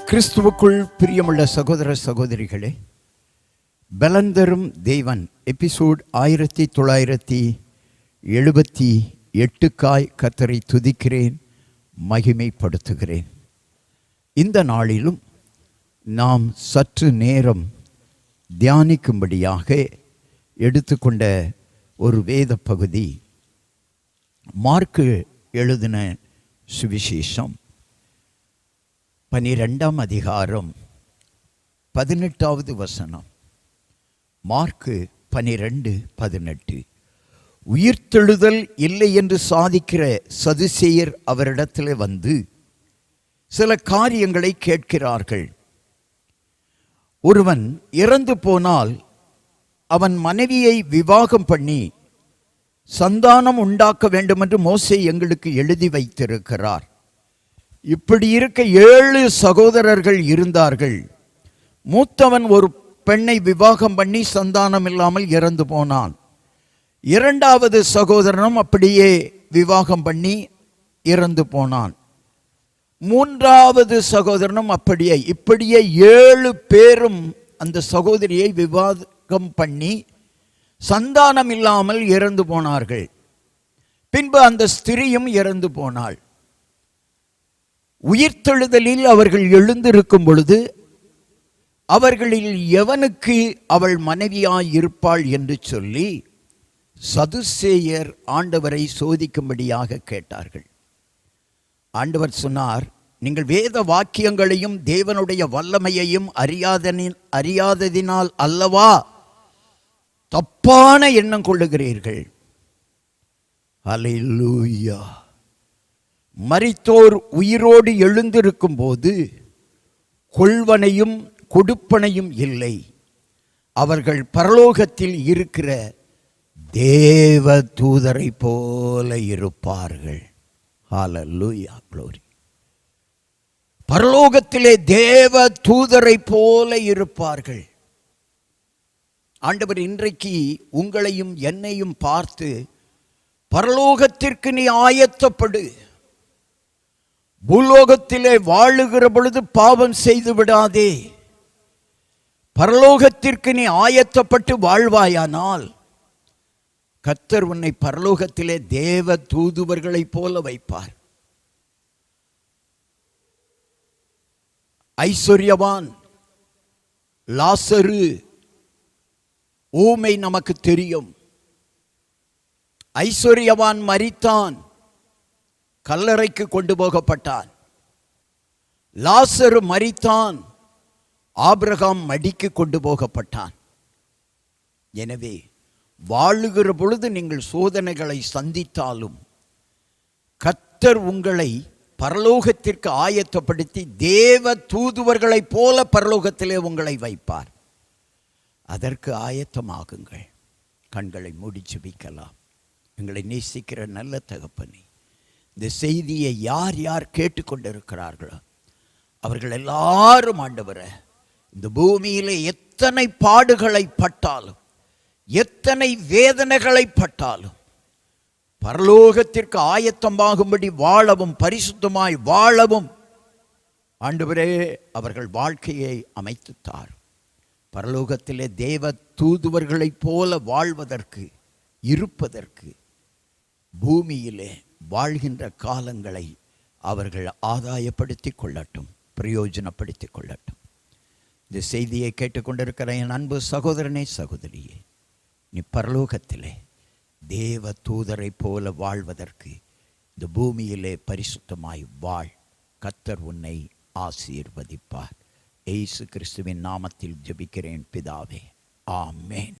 கிறிஸ்துவுக்குள் பிரியமுள்ள சகோதர சகோதரிகளே, பலந்தரும் தேவன் எபிசோட் 1978 கர்த்தரை துதிக்கிறேன், மகிமைப்படுத்துகிறேன். இந்த நாளிலும் நாம் சற்று நேரம் தியானிக்கும்படியாக எடுத்துக்கொண்ட ஒரு வேத பகுதி மார்க்கு எழுதின சுவிசேஷம் 12ஆம் அதிகாரம் 18வது வசனம். மார்க்கு 12:18. உயிர்த்தெழுதல் இல்லை என்று சாதிக்கிற சதுசேயர் அவரிடத்தில் வந்து சில காரியங்களை கேட்கிறார்கள். ஒருவன் இறந்து போனால் அவன் மனைவியை விவாகம் பண்ணி சந்தானம் உண்டாக்க வேண்டும் என்று மோசே எங்களுக்கு எழுதி வைத்திருக்கிறார். இப்படி இருக்க 7 சகோதரர்கள் இருந்தார்கள். மூத்தவன் ஒரு பெண்ணை விவாகம் பண்ணி சந்தானம் இல்லாமல் இறந்து போனான். 2வது சகோதரனும் அப்படியே விவாகம் பண்ணி இறந்து போனான். 3வது சகோதரனும் இப்படியே 7 பேரும் அந்த சகோதரியை விவாகம் பண்ணி சந்தானம் இல்லாமல் இறந்து போனார்கள். பின்பு அந்த ஸ்திரியும் இறந்து போனாள். உயிர்த்தெழுதலில் அவர்கள் எழுந்திருக்கும் பொழுது அவர்களில் எவனுக்கு அவள் மனைவியாய் இருப்பாள் என்று சொல்லி சதுசேயர் ஆண்டவரை சோதிக்கும்படியாக கேட்டார்கள். ஆண்டவர் சொன்னார், நீங்கள் வேத வாக்கியங்களையும் தேவனுடைய வல்லமையையும் அறியாததினால் அல்லவா தப்பான எண்ணம் கொள்ளுகிறீர்கள். அல்லேலூயா. மரித்தோர் உயிரோடு எழுந்திருக்கும் போது கொள்வனையும் கொடுப்பனையும் இல்லை, அவர்கள் பரலோகத்தில் இருக்கிற தேவ தூதரை போல இருப்பார்கள். ஹல்லேலூயா, க்ளோரி. பரலோகத்திலே தேவ தூதரை போல இருப்பார்கள். ஆண்டவர் இன்றைக்கு உங்களையும் என்னையும் பார்த்து, பரலோகத்திற்கு நீ ஆயத்தப்படு, பூலோகத்திலே வாழுகிற பொழுது பாவம் செய்து விடாதே, பரலோகத்திற்கு நீ ஆயத்தப்பட்டு வாழ்வாயானால் கர்த்தர் உன்னை பரலோகத்திலே தேவ தூதுவர்களைப் போல வைப்பார். ஐஸ்வர்யவான் லாசரு ஊமை நமக்கு தெரியும். ஐஸ்வர்யவான் மரித்தான், கல்லறைக்கு கொண்டு போகப்பட்டான். லாசரு மரித்தான், ஆபிரகாம் மடிக்கு கொண்டு போகப்பட்டான். எனவே வாழுகிற பொழுது நீங்கள் சோதனைகளை சந்தித்தாலும் கர்த்தர் உங்களை பரலோகத்திற்கு ஆயத்தப்படுத்தி தேவ தூதுவர்களைப் போல பரலோகத்திலே உங்களை வைப்பார். அதற்கு ஆயத்தமாகுங்கள். கண்களை மூடி ஜெபிக்கலாம். எங்களை நேசிக்கிற நல்ல தகப்பனே, இந்த செய்தியை யார் யார் கேட்டுக்கொண்டிருக்கிறார்களோ அவர்கள் எல்லாரும் ஆண்டவரே, இந்த பூமியிலே எத்தனை பாடுகளை பட்டாலும் எத்தனை வேதனைகளை பட்டாலும் பரலோகத்திற்கு ஆயத்தமாகும்படி வாழவும் பரிசுத்தமாய் வாழவும் ஆண்டவரே அவர்கள் வாழ்க்கையை அமைத்துத்தார். பரலோகத்திலே தேவ தூதுவர்களைப் போல வாழ்வதற்கு இருப்பதற்கு பூமியிலே வாழ்கின்ற காலங்களை அவர்கள் ஆதாயப்படுத்திக் கொள்ளட்டும், பிரயோஜனப்படுத்திக் கொள்ளட்டும். இந்த செய்தியை கேட்டுக்கொண்டிருக்கிற என் அன்பு சகோதரனே, சகோதரியே, நீ பரலோகத்திலே தேவ தூதரை போல வாழ்வதற்கு இந்த பூமியிலே பரிசுத்தமாய் வாழ். கர்த்தர் உன்னை ஆசீர்வதிப்பார். இயேசு கிறிஸ்துவின் நாமத்தில் ஜெபிக்கிறேன் பிதாவே, ஆமென்.